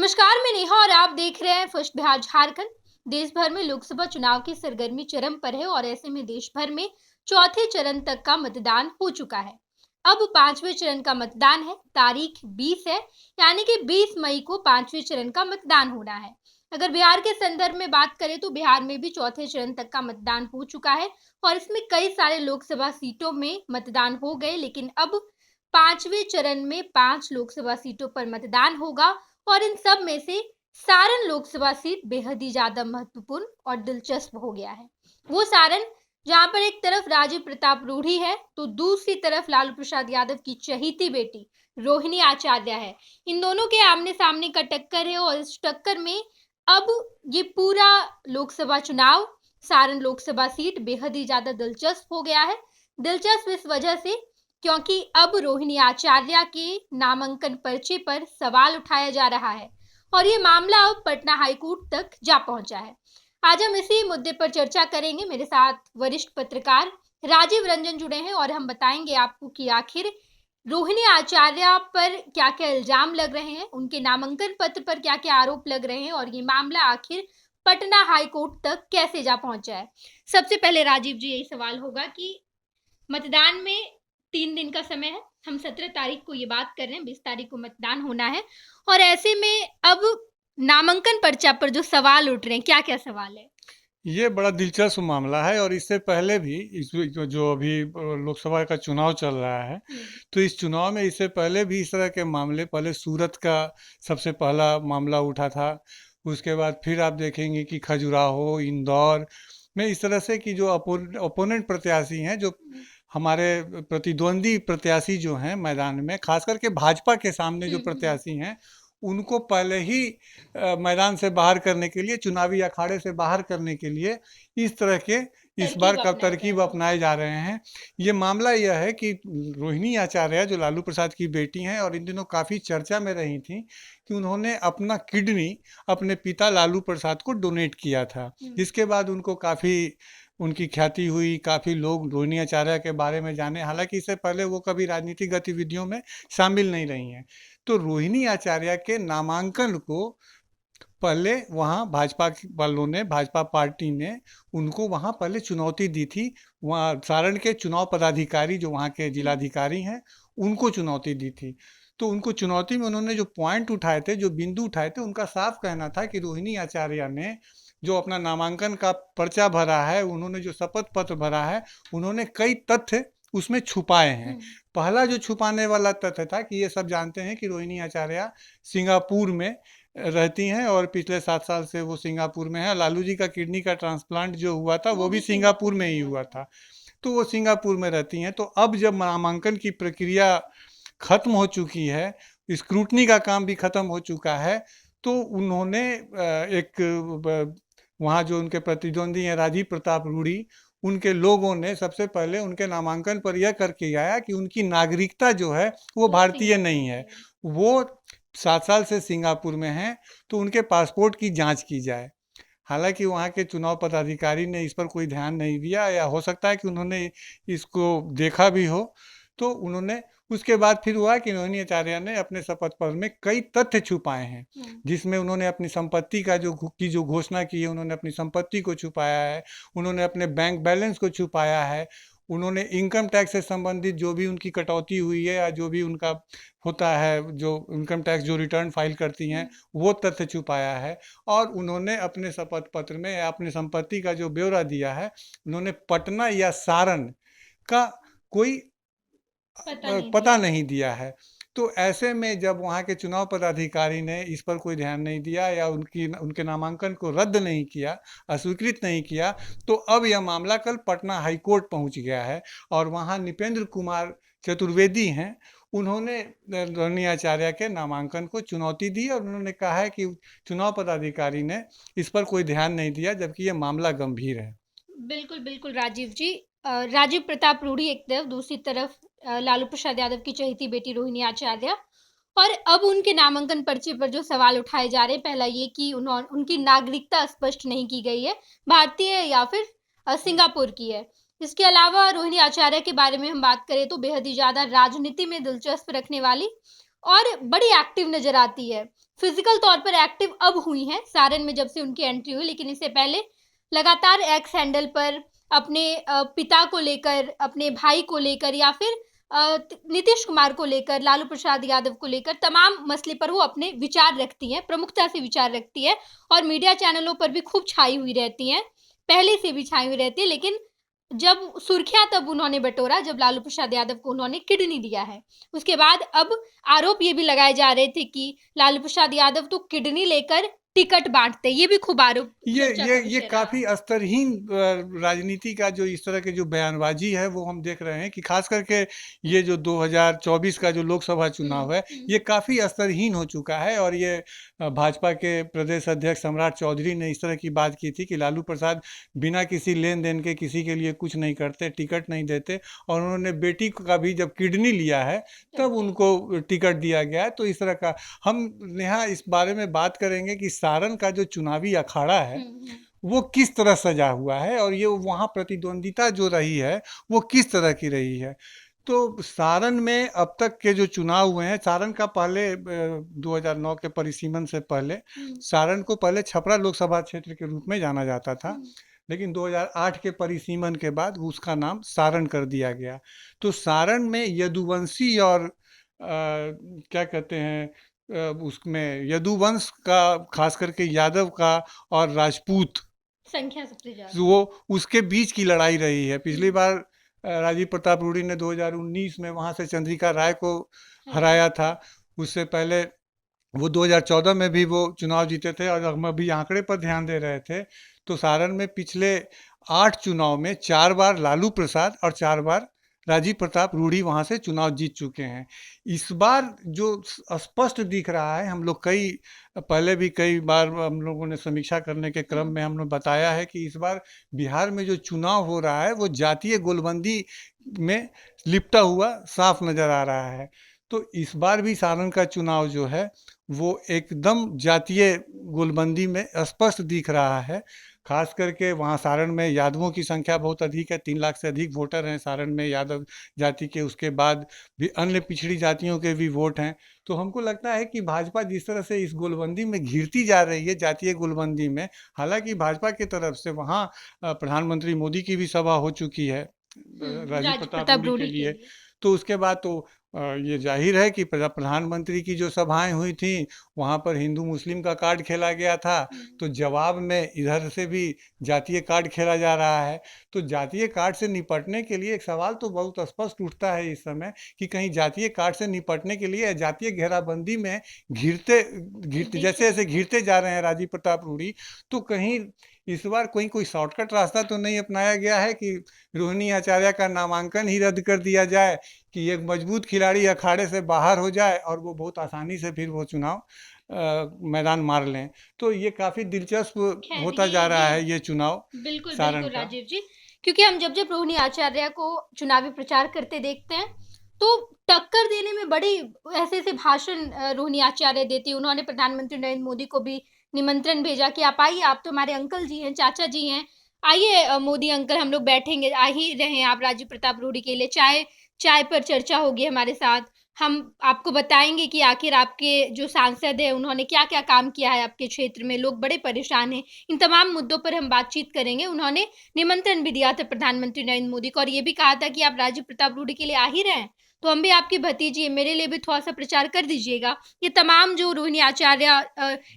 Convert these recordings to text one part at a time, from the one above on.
नमस्कार, मैं नेहा और आप देख रहे हैं फर्स्ट बिहार झारखंड। देश भर में लोकसभा चुनाव की सरगर्मी चरम पर है और ऐसे में देश भर में चौथे चरण तक का मतदान हो चुका है। अब पांचवें चरण का मतदान है। तारीख 20 है, यानी कि 20 मई को पांचवें चरण का मतदान होना है। अगर बिहार के संदर्भ में बात करें तो बिहार में भी चौथे चरण तक का मतदान हो चुका है और इसमें कई सारे लोकसभा सीटों में मतदान हो गए, लेकिन अब पांचवें चरण में 5 लोकसभा सीटों पर मतदान होगा और इन सब में से सारण लोकसभा सीट बेहद ही ज्यादा महत्वपूर्ण और दिलचस्प हो गया है। वो सारण जहां पर एक तरफ राजीव प्रताप रूढ़ी है तो दूसरी तरफ लालू प्रसाद यादव की चहीती बेटी रोहिणी आचार्य है। इन दोनों के आमने सामने का टक्कर है और इस टक्कर में अब ये पूरा लोकसभा चुनाव, सारण लोकसभा सीट बेहद ही ज्यादा दिलचस्प हो गया है। दिलचस्प इस वजह से क्योंकि अब रोहिणी आचार्य के नामांकन पर्चे पर सवाल उठाया जा रहा है और ये मामला अब पटना हाईकोर्ट तक जा पहुंचा है। आज हम इसी मुद्दे पर चर्चा करेंगे। मेरे साथ वरिष्ठ पत्रकार राजीव रंजन जुड़े हैं और हम बताएंगे आपको कि आखिर रोहिणी आचार्य पर क्या क्या इल्जाम लग रहे हैं, उनके नामांकन पत्र पर क्या क्या आरोप लग रहे हैं और ये मामला आखिर पटना हाईकोर्ट तक कैसे जा पहुंचा है। सबसे पहले राजीव जी, यही सवाल होगा कि मतदान में 3 दिन का समय है। हम 17 तारीख को ये बात कर रहे हैं, 20 तारीख को मतदान होना है और ऐसे में अब नामांकन पर्चा पर जो सवाल उठ रहे हैं, क्या क्या सवाल है? ये बड़ा दिलचस्प मामला है और इससे पहले भी इस जो अभी लोकसभा का चुनाव चल रहा है, तो इस चुनाव में इससे पहले भी इस तरह के मामले, पहले सूरत का सबसे पहला मामला उठा था। उसके बाद फिर आप देखेंगे कि खजुराहो, इंदौर में इस तरह से कि जो अपोनेंट प्रत्याशी हैं, जो हमारे प्रतिद्वंदी प्रत्याशी जो हैं मैदान में, खास करके भाजपा के सामने जो प्रत्याशी हैं, उनको पहले ही मैदान से बाहर करने के लिए, चुनावी अखाड़े से बाहर करने के लिए इस तरह के इस बार का तरकीब अपनाए जा रहे हैं। ये मामला यह है कि रोहिणी आचार्य जो लालू प्रसाद की बेटी हैं और इन दिनों काफ़ी चर्चा में रही थी कि उन्होंने अपना किडनी अपने पिता लालू प्रसाद को डोनेट किया था, जिसके बाद उनको काफ़ी उनकी ख्याति हुई, काफ़ी लोग रोहिणी आचार्य के बारे में जाने, हालांकि इससे पहले वो कभी राजनीतिक गतिविधियों में शामिल नहीं रही हैं। तो रोहिणी आचार्य के नामांकन को पहले वहाँ भाजपा वालों ने, भाजपा पार्टी ने उनको वहाँ पहले चुनौती दी थी। वहाँ सारण के चुनाव पदाधिकारी जो वहाँ के जिलाधिकारी हैं, उनको चुनौती दी थी। तो उनको चुनौती में उन्होंने जो पॉइंट उठाए थे, जो बिंदु उठाए थे, उनका साफ कहना था कि रोहिणी आचार्य ने जो अपना नामांकन का पर्चा भरा है, उन्होंने जो शपथ पत्र भरा है, उन्होंने कई तथ्य उसमें छुपाए हैं। पहला जो छुपाने वाला तथ्य था कि ये सब जानते हैं कि रोहिणी आचार्य सिंगापुर में रहती हैं और पिछले 7 साल से वो सिंगापुर में है। लालू जी का किडनी का ट्रांसप्लांट जो हुआ था वो भी सिंगापुर में ही हुआ था, तो वो सिंगापुर में रहती हैं। तो अब जब नामांकन की प्रक्रिया खत्म हो चुकी है, स्क्रूटनी का काम भी खत्म हो चुका है, तो उन्होंने वहाँ जो उनके प्रतिद्वंदी हैं राजीव प्रताप रूढ़ी, उनके लोगों ने सबसे पहले उनके नामांकन पर यह करके आया कि उनकी नागरिकता जो है वो भारतीय नहीं है, वो 7 साल से सिंगापुर में हैं, तो उनके पासपोर्ट की जांच की जाए। हालांकि वहाँ के चुनाव पदाधिकारी ने इस पर कोई ध्यान नहीं दिया, या हो सकता है कि उन्होंने इसको देखा भी हो। तो उन्होंने उसके बाद फिर हुआ कि रोहिणी आचार्य ने अपने शपथ पत्र में कई तथ्य छुपाए हैं, जिसमें उन्होंने अपनी संपत्ति का जो घोषणा की है, उन्होंने अपनी संपत्ति को छुपाया है, उन्होंने अपने बैंक बैलेंस को छुपाया है, उन्होंने इनकम टैक्स से संबंधित जो भी उनकी कटौती हुई है या जो भी उनका होता है, जो इनकम टैक्स जो रिटर्न फाइल करती हैं, वो तथ्य छुपाया है। और उन्होंने अपने शपथ पत्र में या अपनी संपत्ति का जो ब्यौरा दिया है, उन्होंने पटना या सारण का कोई पता नहीं दिया है। तो ऐसे में जब वहाँ के चुनाव पदाधिकारी ने इस पर कोई ध्यान नहीं दिया या उनके नामांकन को रद्द नहीं किया, अस्वीकृत नहीं किया, तो अब यह मामला कल पटना हाईकोर्ट पहुँच गया है और वहाँ नृपेंद्र कुमार चतुर्वेदी हैं, उन्होंने रोहिणी आचार्य के नामांकन को चुनौती दी और उन्होंने कहा है कि चुनाव पदाधिकारी ने इस पर कोई ध्यान नहीं दिया, जबकि यह मामला गंभीर है। बिल्कुल बिल्कुल राजीव जी। राजीव प्रताप रूढ़ी एक तरफ, दूसरी तरफ लालू प्रसाद यादव की चहेती बेटी रोहिणी आचार्य। और अब उनके नामांकन पर्चे पर जो सवाल उठाए जा रहे हैं, पहला ये कि उनकी नागरिकता स्पष्ट नहीं की गई है, भारतीय या फिर सिंगापुर की है। इसके अलावा रोहिणी आचार्य के बारे में हम बात करें तो बेहद ही ज्यादा राजनीति में दिलचस्प रखने वाली और बड़ी एक्टिव नजर आती है। फिजिकल तौर पर एक्टिव अब हुई हैं सारण में जब से उनकी एंट्री हुई, लेकिन इससे पहले लगातार एक्स हैंडल पर अपने पिता को लेकर, अपने भाई को लेकर या फिर नीतीश कुमार को लेकर, लालू प्रसाद यादव को लेकर तमाम मसले पर वो अपने विचार रखती हैं, प्रमुखता से विचार रखती है और मीडिया चैनलों पर भी खूब छाई हुई रहती हैं, पहले से भी छाई हुई रहती है। लेकिन जब सुर्खियां तब उन्होंने बटोरा जब लालू प्रसाद यादव को उन्होंने किडनी दिया है। उसके बाद अब आरोप ये भी लगाए जा रहे थे कि लालू प्रसाद यादव तो किडनी लेकर टिकट बांटते, ये भी खूब आरोप ये चर्चा ये का ये विषय रहा। काफी स्तरहीन राजनीति का जो इस तरह के जो बयानबाजी है वो हम देख रहे हैं कि खास करके ये जो 2024 का जो लोकसभा चुनाव है ये काफी स्तरहीन हो चुका है। और ये भाजपा के प्रदेश अध्यक्ष सम्राट चौधरी ने इस तरह की बात की थी कि लालू प्रसाद बिना किसी लेन देन के किसी के लिए कुछ नहीं करते, टिकट नहीं देते, और उन्होंने बेटी का भी जब किडनी लिया है तब उनको टिकट दिया गया है। तो इस तरह का हम यहाँ इस बारे में बात करेंगे कि सारण का जो चुनावी अखाड़ा है वो किस तरह सजा हुआ है और ये वहाँ प्रतिद्वंदिता जो रही है वो किस तरह की रही है। तो सारण में अब तक के जो चुनाव हुए हैं, सारण का पहले 2009 के परिसीमन से पहले सारण को पहले छपरा लोकसभा क्षेत्र के रूप में जाना जाता था, लेकिन 2008 के परिसीमन के बाद उसका नाम सारण कर दिया गया। तो सारण में यदुवंशी और क्या कहते हैं उसमें यदुवंश का, खास करके यादव का और राजपूत, संख्या सबसे ज्यादा वो उसके बीच की लड़ाई रही है। पिछली बार राजीव प्रताप रूडी ने 2019 में वहां से चंद्रिका राय को हराया था। उससे पहले वो 2014 में भी वो चुनाव जीते थे। और हम अभी आंकड़े पर ध्यान दे रहे थे तो सारण में पिछले 8 चुनाव में 4 बार लालू प्रसाद और 4 बार राजीव प्रताप रूडी वहां से चुनाव जीत चुके हैं। इस बार जो स्पष्ट दिख रहा है, हम लोग पहले भी कई बार हम लोगों ने समीक्षा करने के क्रम में हमने बताया है कि इस बार बिहार में जो चुनाव हो रहा है वो जातीय गोलबंदी में लिपटा हुआ साफ नजर आ रहा है। तो इस बार भी सारण का चुनाव जो है वो एकदम जातीय गोलबंदी में स्पष्ट दिख रहा है। खास करके वहाँ सारण में यादवों की संख्या बहुत अधिक है, 3 लाख से अधिक वोटर हैं सारण में यादव जाति के। उसके बाद भी अन्य पिछड़ी जातियों के भी वोट हैं। तो हमको लगता है कि भाजपा जिस तरह से इस गोलबंदी में घिरती जा रही है, जातीय गोलबंदी में, हालांकि भाजपा की तरफ से वहाँ प्रधानमंत्री मोदी की भी सभा हो चुकी है राजीव राज प्रताप प्रताप रूडी के रूडी के लिए। लिए। तो उसके बाद तो ये जाहिर है कि प्रधानमंत्री की जो सभाएं हुई थी वहाँ पर हिंदू मुस्लिम का कार्ड खेला गया था, तो जवाब में इधर से भी जातीय कार्ड खेला जा रहा है। तो जातीय कार्ड से निपटने के लिए एक सवाल तो बहुत स्पष्ट उठता है इस समय कि कहीं जातीय कार्ड से निपटने के लिए जातीय घेराबंदी में घिरते घिरते जैसे जैसे घिरते जा रहे हैं राजीव प्रताप रूडी, तो कहीं इस बार कोई शॉर्टकट रास्ता तो नहीं अपनाया गया है कि रोहिणी आचार्य का नामांकन ही रद्द कर दिया जाए कि एक मजबूत खिलाड़ी अखाड़े से बाहर हो जाए और वो बहुत आसानी से फिर वो चुनाव मैदान मार लें। तो ये काफ़ी दिलचस्प खैर होता जा रहा ये है ये चुनाव बिल्कुल सारण बिल्कुल का। राजीव जी, क्योंकि हम जब जब रोहिणी आचार्य को चुनावी प्रचार करते देखते हैं तो टक्कर देने में बड़ी ऐसे ऐसे भाषण रोहिणी आचार्य देती है। उन्होंने प्रधानमंत्री नरेंद्र मोदी को भी निमंत्रण भेजा कि आप आइए, आप तो हमारे अंकल जी हैं, चाचा जी हैं, आइए मोदी अंकल, हम लोग बैठेंगे, आ ही रहे आप राजीव प्रताप रूडी के लिए, चाय चाय पर चर्चा होगी हमारे साथ, हम आपको बताएंगे कि आखिर आपके जो सांसद है उन्होंने क्या क्या काम किया है आपके क्षेत्र में, लोग बड़े परेशान हैं, इन तमाम मुद्दों पर हम बातचीत करेंगे। उन्होंने निमंत्रण भी दिया था प्रधानमंत्री नरेंद्र मोदी को और ये भी कहा था कि आप राजीव प्रताप रूडी के लिए आ ही रहे हैं तो हम भी आपकी भतीजी है, मेरे लिए भी थोड़ा सा प्रचार कर दीजिएगा। ये तमाम जो रोहिणी आचार्य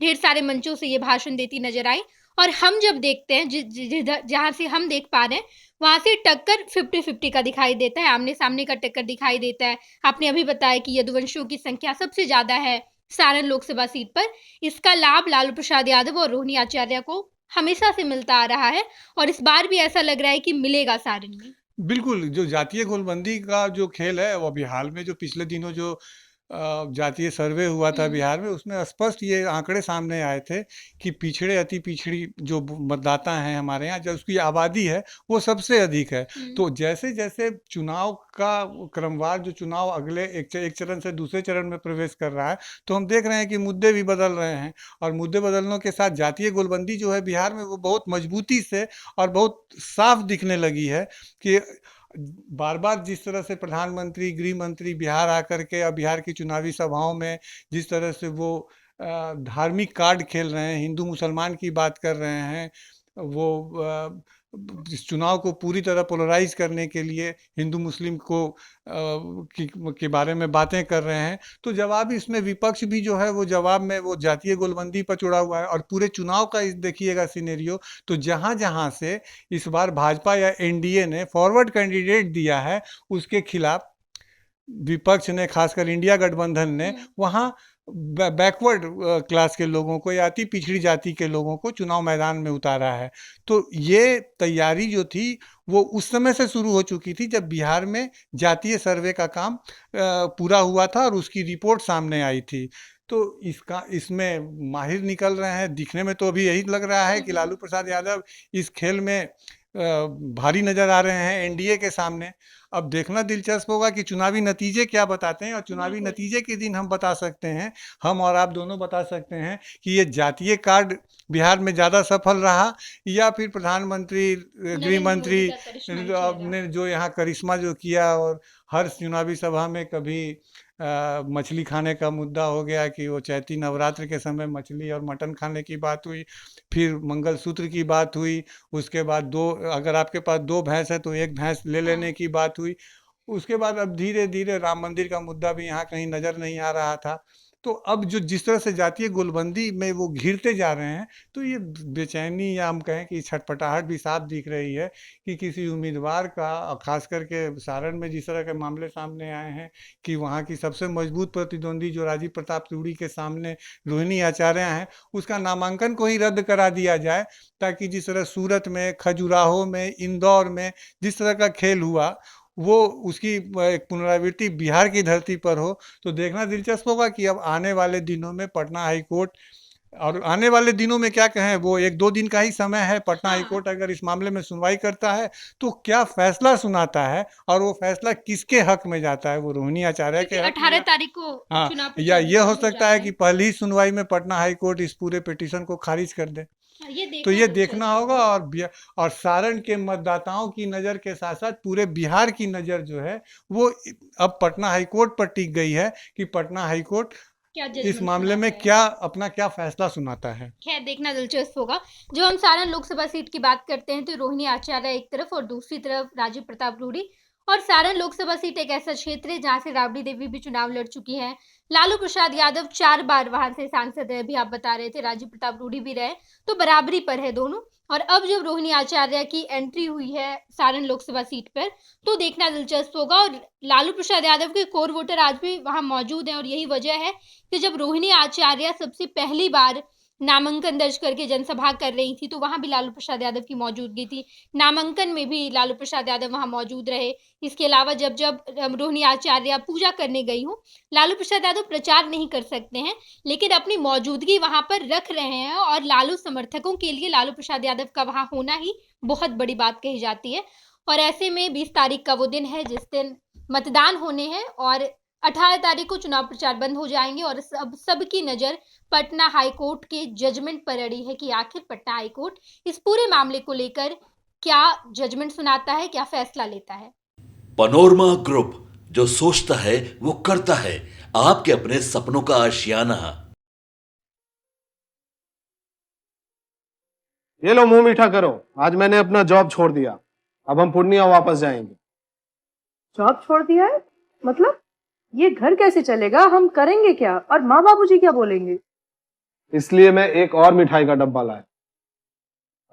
ढेर सारे मंचों से ये भाषण देती नजर आई। और हम जब देखते हैं जहां से हम देख पा रहे हैं वहां से टक्कर 50-50 का दिखाई देता है, आमने सामने का टक्कर दिखाई देता है। आपने अभी बताया कि यदुवंशियों की संख्या सबसे ज्यादा है सारण लोकसभा सीट पर। इसका लाभ लालू प्रसाद यादव और रोहिणी आचार्य को हमेशा से मिलता आ रहा है और इस बार भी ऐसा लग रहा है कि मिलेगा सारण में। बिल्कुल, जो जातीय गोलबंदी का जो खेल है वो अभी हाल में जो पिछले दिनों जो जातीय सर्वे हुआ था बिहार में, उसमें स्पष्ट ये आंकड़े सामने आए थे कि पिछड़े अति पिछड़ी जो मतदाता हैं हमारे यहाँ, जो उसकी आबादी है वो सबसे अधिक है। तो जैसे जैसे चुनाव का क्रमवार जो चुनाव अगले एक चरण से दूसरे चरण में प्रवेश कर रहा है, तो हम देख रहे हैं कि मुद्दे भी बदल रहे हैं। और मुद्दे बदलने के साथ जातीय गोलबंदी जो है बिहार में वो बहुत मजबूती से और बहुत साफ दिखने लगी है कि बार-बार जिस तरह से प्रधानमंत्री, गृह मंत्री बिहार आकर के और बिहार की चुनावी सभाओं में जिस तरह से वो धार्मिक कार्ड खेल रहे हैं, हिंदू मुसलमान की बात कर रहे हैं, वो इस चुनाव को पूरी तरह पोलराइज करने के लिए हिंदू मुस्लिम को के बारे में बातें कर रहे हैं, तो जवाब इसमें विपक्ष भी जो है वो जवाब में वो जातीय गोलबंदी पर जुड़ा हुआ है। और पूरे चुनाव का इस देखिएगा सिनेरियो, तो जहाँ-जहाँ से इस बार भाजपा या एनडीए ने फॉरवर्ड कैंडिडेट दिया है, उसके खिलाफ विपक्ष ने, खासकर इंडिया गठबंधन ने वहाँ बैकवर्ड क्लास के लोगों को या अति पिछड़ी जाति के लोगों को चुनाव मैदान में उतारा है। तो ये तैयारी जो थी वो उस समय से शुरू हो चुकी थी जब बिहार में जातीय सर्वे का काम पूरा हुआ था और उसकी रिपोर्ट सामने आई थी। तो इसमें माहिर निकल रहे हैं। दिखने में तो अभी यही लग रहा है कि लालू प्रसाद यादव इस खेल में भारी नज़र आ रहे हैं एनडीए के सामने। अब देखना दिलचस्प होगा कि चुनावी नतीजे क्या बताते हैं, और चुनावी नतीजे के दिन हम बता सकते हैं, हम और आप दोनों बता सकते हैं कि ये जातीय कार्ड बिहार में ज़्यादा सफल रहा या फिर प्रधानमंत्री, गृह मंत्री ने जो यहाँ करिश्मा जो किया, और हर चुनावी सभा में कभी मछली खाने का मुद्दा हो गया कि वो चैती नवरात्र के समय मछली और मटन खाने की बात हुई, फिर मंगलसूत्र की बात हुई, उसके बाद अगर आपके पास 2 भैंस है तो 1 भैंस ले लेने की बात हुई। उसके बाद अब धीरे-धीरे राम मंदिर का मुद्दा भी यहाँ कहीं नज़र नहीं आ रहा था। तो अब जो जिस तरह से जातीय गोलबंदी में वो घिरते जा रहे हैं, तो ये बेचैनी या हम कहें कि छटपटाहट भी साफ दिख रही है कि किसी उम्मीदवार का, खास करके सारण में जिस तरह के मामले सामने आए हैं कि वहाँ की सबसे मजबूत प्रतिद्वंदी जो राजीव प्रताप रूड़ी के सामने रोहिणी आचार्य हैं, उसका नामांकन को ही रद्द करा दिया जाए, ताकि जिस तरह सूरत में, खजुराहो में, इंदौर में जिस तरह का खेल हुआ, वो उसकी एक पुनरावृत्ति बिहार की धरती पर हो। तो देखना दिलचस्प होगा कि अब आने वाले दिनों में पटना हाई कोर्ट, और आने वाले दिनों में क्या कहें, वो 1-2 दिन का ही समय है। पटना हाई कोर्ट अगर इस मामले में सुनवाई करता है तो क्या फैसला सुनाता है, और वो फैसला किसके हक में जाता है, वो रोहिणी आचार्य के हक 18 तारीख को हाँ, चुनाव या ये हो प्रचार सकता है कि पहली ही सुनवाई में पटना हाई कोर्ट इस पूरे पिटीशन को खारिज कर दे। तो ये देखना होगा। और सारण के मतदाताओं की नज़र के साथ साथ पूरे बिहार की नज़र जो है वो अब पटना हाई कोर्ट पर टिक गई है कि पटना हाई कोर्ट इस मामले में क्या फैसला सुनाता है। खैर देखना दिलचस्प होगा। जो हम सारण लोकसभा सीट की बात करते हैं तो रोहिणी आचार्य एक तरफ और दूसरी तरफ राजीव प्रताप रूड़ी। और सारण लोकसभा सीट एक ऐसा क्षेत्र है जहां से राबड़ी देवी भी चुनाव लड़ चुकी हैं। लालू प्रसाद यादव 4 बार वहां से सांसद रहे, भी आप बता रहे थे, राजीव प्रताप रूड़ी भी रहे, तो बराबरी पर है दोनों। और अब जब रोहिणी आचार्य की एंट्री हुई है सारण लोकसभा सीट पर, तो देखना दिलचस्प होगा। और लालू प्रसाद यादव के कोर वोटर आज भी वहां मौजूद हैं, और यही वजह है कि जब रोहिणी आचार्य सबसे पहली बार नामांकन दर्ज करके जनसभा कर रही थी तो वहां भी लालू प्रसाद यादव की मौजूदगी थी। नामांकन में भी लालू प्रसाद यादव वहां मौजूद रहे। इसके अलावा जब रोहिणी आचार्य पूजा करने गई हूँ, लालू प्रसाद यादव प्रचार नहीं कर सकते हैं, लेकिन अपनी मौजूदगी वहां पर रख रहे हैं। और लालू समर्थकों के लिए लालू प्रसाद यादव का वहां होना ही बहुत बड़ी बात कही जाती है। और ऐसे में 20 तारीख का वो दिन है जिस दिन मतदान होने हैं, और 18 तारीख को चुनाव प्रचार बंद हो जाएंगे। और सबकी नजर पटना हाई कोर्ट के जजमेंट पर अड़ी है कि आखिर पटना हाई कोर्ट इस पूरे मामले को लेकर क्या जजमेंट सुनाता है, क्या फैसला लेता है। पैनोरमा ग्रुप, जो सोचता है वो करता है, आपके अपने सपनों का आशियाना। ये लो मुंह मीठा करो, आज मैंने अपना जॉब छोड़ दिया, अब हम पूर्णिया वापस जाएंगे। जॉब छोड़ दिया है? मतलब ये घर कैसे चलेगा, हम करेंगे क्या, और माँ बाबूजी क्या बोलेंगे? इसलिए मैं एक और मिठाई का डब्बा लाया,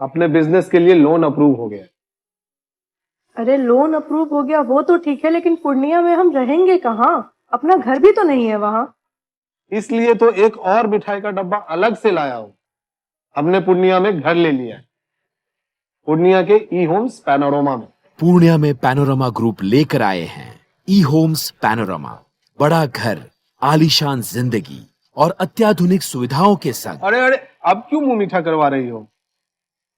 अपने बिजनेस के लिए लोन अप्रूव हो गया। अरे लोन अप्रूव हो गया वो तो ठीक है, लेकिन पूर्णिया में हम रहेंगे कहाँ? अपना घर भी तो नहीं है वहां। इसलिए तो एक और मिठाई का डब्बा अलग से लाया हूं। हमने पूर्णिया में घर ले लिया है, पूर्णिया के ई होम्स पैनोरमा में। पूर्णिया में पैनोरमा ग्रुप लेकर आए हैं ई होम्स पैनोरमा। बड़ा घर, आलीशान जिंदगी और अत्याधुनिक सुविधाओं के संग। अरे अब क्यों मुंह मीठा करवा रही हो?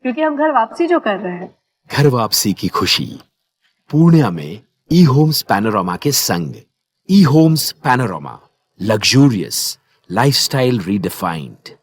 क्योंकि हम घर वापसी जो कर रहे हैं। घर वापसी की खुशी पूर्णिया में ई होम्स पैनोरमा के संग। ई Homes Panorama, luxurious lifestyle redefined.